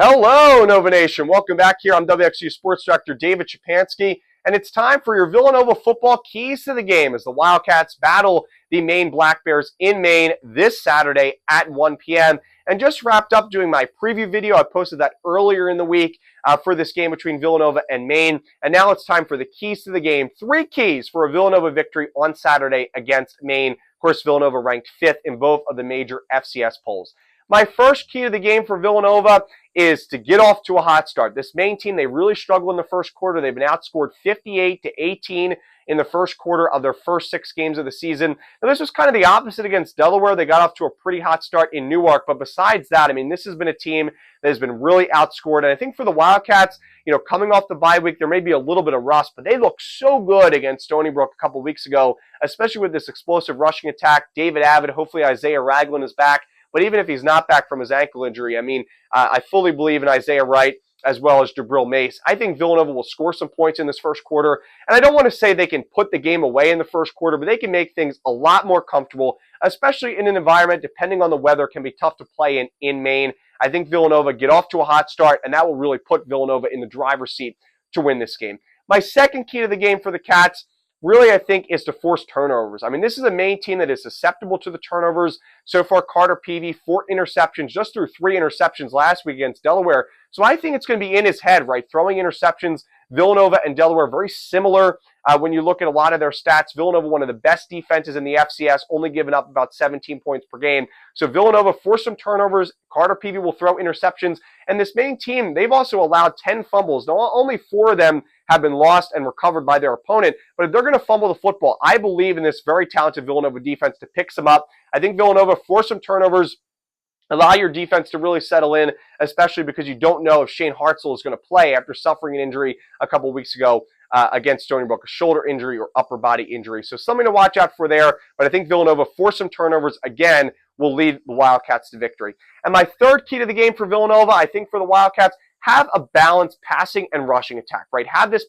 Hello, Nova Nation. Welcome back here. I'm WXVU Sports Director David Szczepanski, and it's time for your Villanova football keys to the game as the Wildcats battle the Maine Black Bears in Maine this Saturday at 1 p.m. And just wrapped up doing my preview video. I posted that earlier in the week for this game between Villanova and Maine. And now it's time for the keys to the game. 3 keys for a Villanova victory on Saturday against Maine. Of course, Villanova ranked 5th in both of the major FCS polls. My first key to the game for Villanova is to get off to a hot start. This Maine team, they really struggled in the first quarter. They've been outscored 58-18 in the first quarter of their first 6 games of the season. Now, this was kind of the opposite against Delaware. They got off to a pretty hot start in Newark. But besides that, I mean, this has been a team that has been really outscored. And I think for the Wildcats, coming off the bye week, there may be a little bit of rust, but they looked so good against Stony Brook a couple weeks ago, especially with this explosive rushing attack. David Avid, hopefully Isaiah Ragland is back. But even if he's not back from his ankle injury, I mean, I fully believe in Isaiah Wright as well as Jabril Mace. I think Villanova will score some points in this first quarter. And I don't want to say they can put the game away in the first quarter, but they can make things a lot more comfortable, especially in an environment, depending on the weather, can be tough to play in Maine. I think Villanova get off to a hot start, and that will really put Villanova in the driver's seat to win this game. My second key to the game for the Cats, really, I think, is to force turnovers. I mean, this is a Maine team that is susceptible to the turnovers. So far, Carter Peavy, 4 interceptions, just threw 3 interceptions last week against Delaware. So I think it's going to be in his head, right? Throwing interceptions. Villanova and Delaware, very similar when you look at a lot of their stats. Villanova, one of the best defenses in the FCS, only giving up about 17 points per game. So Villanova force some turnovers. Carter Peavy will throw interceptions. And this Maine team, they've also allowed 10 fumbles. Now, only 4 of them have been lost and recovered by their opponent. But if they're going to fumble the football, I believe in this very talented Villanova defense to pick some up. I think Villanova force some turnovers, allow your defense to really settle in, especially because you don't know if Shane Hartzell is going to play after suffering an injury a couple of weeks ago against Stony Brook, a shoulder injury or upper body injury. So something to watch out for there. But I think Villanova force some turnovers again will lead the Wildcats to victory. And my third key to the game for Villanova, I think for the Wildcats, have a balanced passing and rushing attack, right? Have this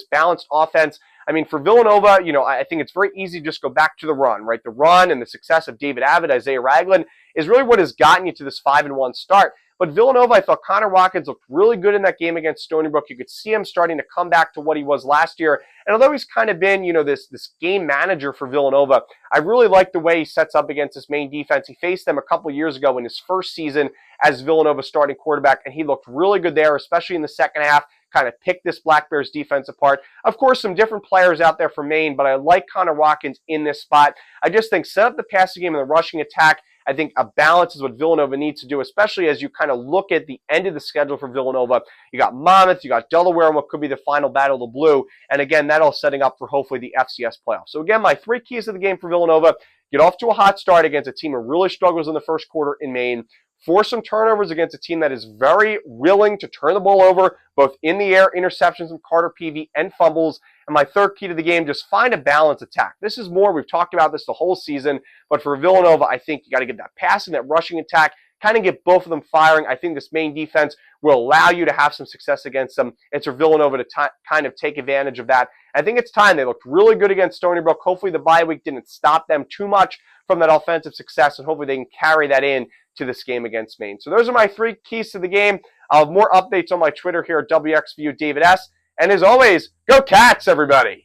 balanced offense. I mean, for Villanova, I think it's very easy to just go back to the run, right? The run and the success of David Avid, Isaiah Ragland is really what has gotten you to this 5-1 start. But Villanova, I thought Connor Watkins looked really good in that game against Stony Brook. You could see him starting to come back to what he was last year. And although he's kind of been, this game manager for Villanova, I really like the way he sets up against this Maine defense. He faced them a couple years ago in his first season as Villanova's starting quarterback, and he looked really good there, especially in the second half. Kind of picked this Black Bears defense apart. Of course, some different players out there for Maine, but I like Connor Watkins in this spot. I just think set up the passing game and the rushing attack. I think a balance is what Villanova needs to do, especially as you kind of look at the end of the schedule for Villanova. You got Monmouth, you got Delaware, and what could be the final battle of the blue. And again, that all setting up for hopefully the FCS playoffs. So again, my 3 keys to the game for Villanova: get off to a hot start against a team that really struggles in the first quarter in Maine. Force some turnovers against a team that is very willing to turn the ball over, both in the air, interceptions from Carter Peavy, and fumbles. And my third key to the game, just find a balanced attack. This is more, we've talked about this the whole season, but for Villanova, I think you got to get that passing, that rushing attack, kind of get both of them firing. I think this Maine defense will allow you to have some success against them. It's for Villanova to kind of take advantage of that. I think it's time. They looked really good against Stony Brook. Hopefully the bye week didn't stop them too much from that offensive success, and hopefully they can carry that in to this game against Maine. So those are my 3 keys to the game. I'll have more updates on my Twitter here at WXVU David S. And as always, go Cats, everybody!